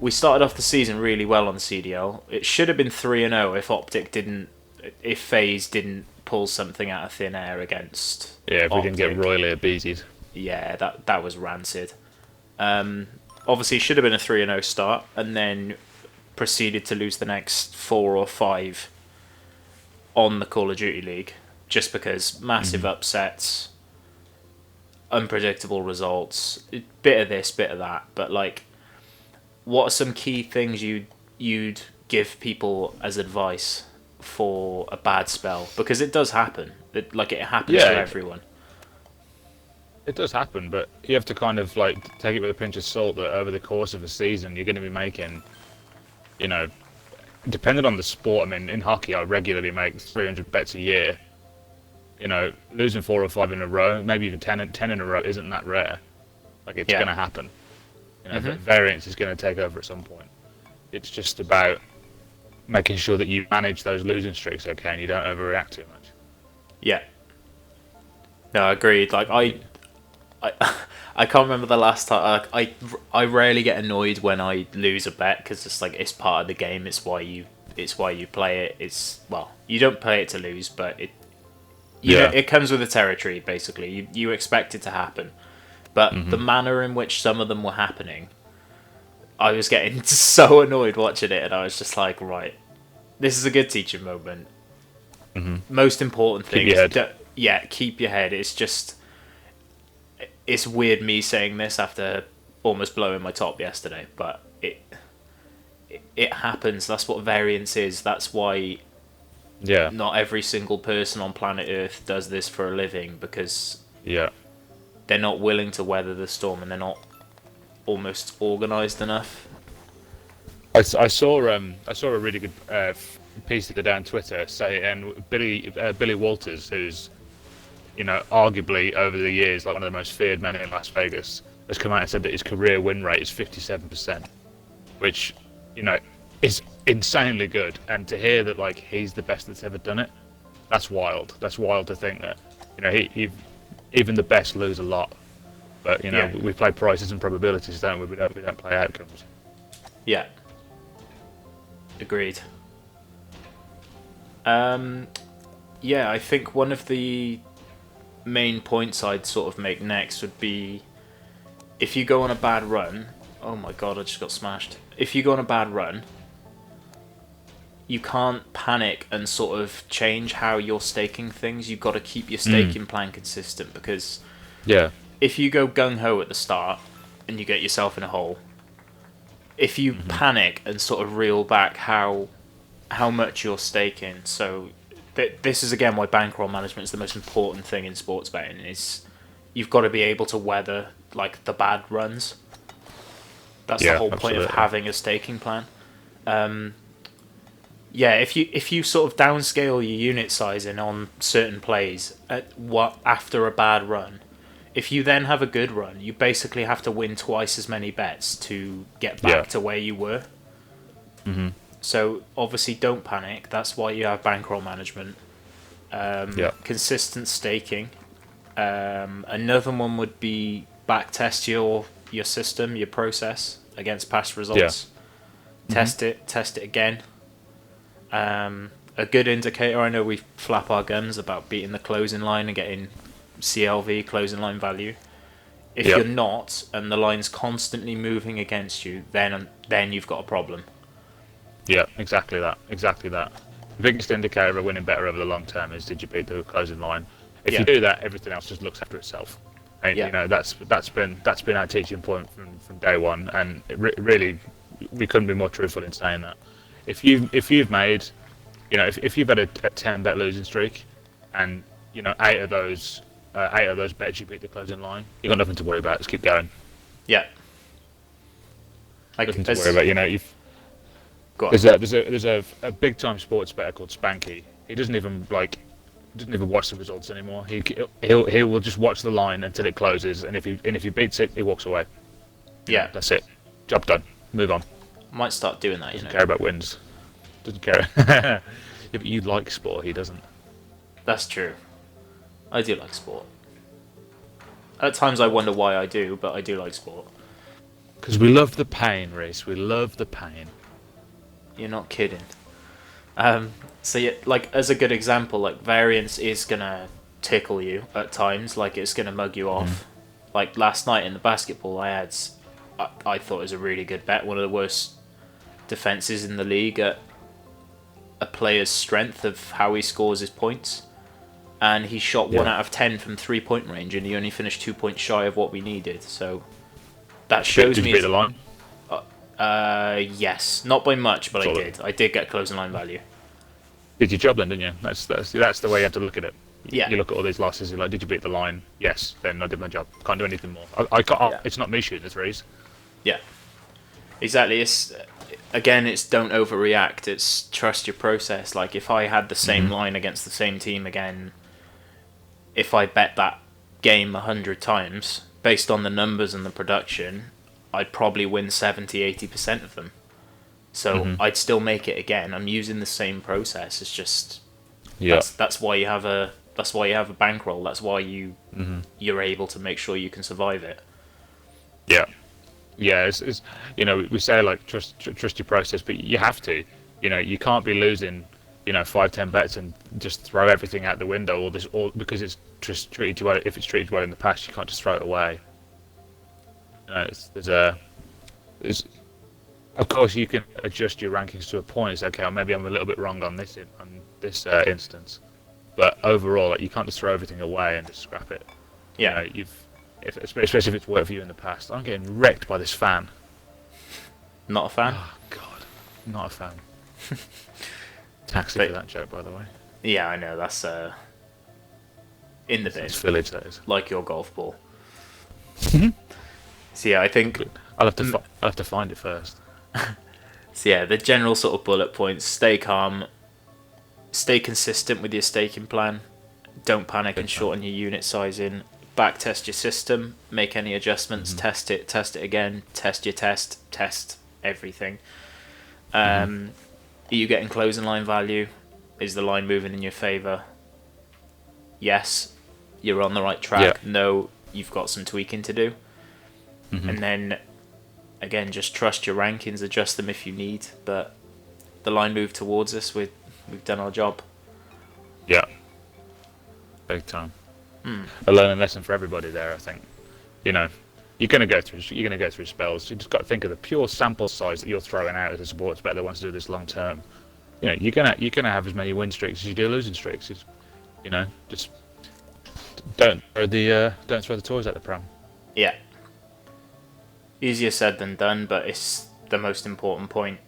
we started off the season really well on CDL. It should have been 3-0 if FaZe didn't pull something out of thin air against. Yeah, if we didn't get Optic. royally beated. Yeah, that was rancid. Obviously, it should have been a 3-0 start, and then proceeded to lose the next 4 or 5 on the Call of Duty League, just because massive upsets, unpredictable results, bit of this, bit of that. But like, what are some key things you'd give people as advice for a bad spell? Because it does happen. It happens to everyone. It does happen, but you have to kind of like take it with a pinch of salt that over the course of a season you're going to be making, you know, depending on the sport. I mean, in hockey I regularly make 300 bets a year. You know, losing 4 or 5 in a row, maybe even 10 in a row isn't that rare. Like, it's going to happen. You know, variance is going to take over at some point. It's just about making sure that you manage those losing streaks okay and you don't overreact too much. Yeah. No, agreed. Like, I can't remember the last time. I rarely get annoyed when I lose a bet because it's like it's part of the game. It's why you play it. You don't play it to lose, but it comes with the territory. Basically, you expect it to happen, but the manner in which some of them were happening, I was getting so annoyed watching it, and I was just like, right, this is a good teaching moment. Most important thing is keep your head. It's just. It's weird me saying this after almost blowing my top yesterday, but it happens. That's what variance is. That's why not every single person on planet Earth does this for a living, because they're not willing to weather the storm and they're not almost organised enough. I saw a really good piece the other day on Twitter saying Billy Walters, who's, you know, arguably over the years like one of the most feared men in Las Vegas, has come out and said that his career win rate is 57%, which, you know, is insanely good. And to hear that like he's the best that's ever done it, that's wild. That's wild to think that, you know, he even the best lose a lot, but you know we play prices and probabilities, don't we? We don't play outcomes. Yeah. Agreed. I think one of the main points I'd sort of make next would be, if you go on a bad run, oh my god, I just got smashed. If you go on a bad run, you can't panic and sort of change how you're staking things. You've got to keep your staking plan consistent, because if you go gung-ho at the start and you get yourself in a hole, if you panic and sort of reel back how much you're staking, so this is again why bankroll management is the most important thing in sports betting. Is you've got to be able to weather like the bad runs. That's the whole point of having a staking plan. If you sort of downscale your unit sizing on certain plays after a bad run, if you then have a good run, you basically have to win twice as many bets to get back to where you were. So obviously don't panic. That's why you have bankroll management. Consistent staking. Another one would be backtest your system, your process against past results. Test it again. A good indicator, I know we flap our guns about beating the closing line and getting CLV, closing line value. If you're not, and the line's constantly moving against you, then you've got a problem. Yeah, exactly that. The biggest indicator of winning better over the long term is, did you beat the closing line? If you do that, everything else just looks after itself. And you know, that's been our teaching point from day one, and really we couldn't be more truthful in saying that. If you've made, you know, if you've had a 10 bet losing streak, and you know 8 of those bets you beat the closing line, you've got nothing to worry about. Just keep going. Yeah. Nothing to worry about. You know, there's a big time sports bettor called Spanky. He doesn't even watch the results anymore. He will just watch the line until it closes, and if he beats it, he walks away. Yeah, that's it. Job done. Move on. Might start doing that. Doesn't care about wins. Doesn't care. Yeah, but you like sport. He doesn't. That's true. I do like sport. At times I wonder why I do, but I do like sport. Because we love the pain, Rhys. We love the pain. You're not kidding. So yeah, like as a good example, like variance is gonna tickle you at times. Like it's gonna mug you off. Like last night in the basketball, I thought it was a really good bet. One of the worst defenses in the league at a player's strength of how he scores his points. And he shot 1 out of 10 from 3-point range, and he only finished 2 points shy of what we needed. So that shows Did me. you beat the line? Yes, not by much, but I Solid. did. I did get closing line value. Did you job then, didn't you? That's the way you have to look at it. Yeah. You look at all these losses. You're like, did you beat the line? Yes. Then I did my job. Can't do anything more. I can't. Yeah. It's not me shooting the threes. Yeah, exactly. It's don't overreact. It's trust your process. Like if I had the same line against the same team again, if I bet that game 100 times based on the numbers and the production, I'd probably win 70-80% of them. So I'd still make it again. I'm using the same process. It's just that's why you have a bankroll. That's why you're able to make sure you can survive it. Yeah. Yeah, it's we say like trust your process, but you have to. You can't be losing 5-10 bets and just throw everything out the window, or because it's just treated you well. If it's treated well in the past, you can't just throw it away. Of course you can adjust your rankings to a point. It's okay, or maybe I'm a little bit wrong on this instance, but overall, like, you can't just throw everything away and just scrap it. Yeah, Especially if it's worked for you in the past. I'm getting wrecked by this fan. not a fan. Oh God, not a fan. Taxi But- for that joke, by the way. Yeah, I know. That's in the bin, It's village, that is. like your golf ball. So yeah, I think. I'll have to find it first. So yeah, the general sort of bullet points: stay calm, stay consistent with your staking plan, don't panic and shorten your unit sizing, back test your system, make any adjustments, test it again, test your test everything. Are you getting closing line value? Is the line moving in your favour? Yes, you're on the right track. Yeah. No, you've got some tweaking to do. And then again, just trust your rankings, adjust them if you need, but the line moved towards us, we've done our job. Yeah. Big time. A learning lesson for everybody there, I think. You're gonna go through spells. You just got to think of the pure sample size that you're throwing out as a sports bet that wants to do this long term. You're gonna have as many win streaks as you do losing streaks. Just don't throw the toys at the pram. Yeah. Easier said than done, but it's the most important point.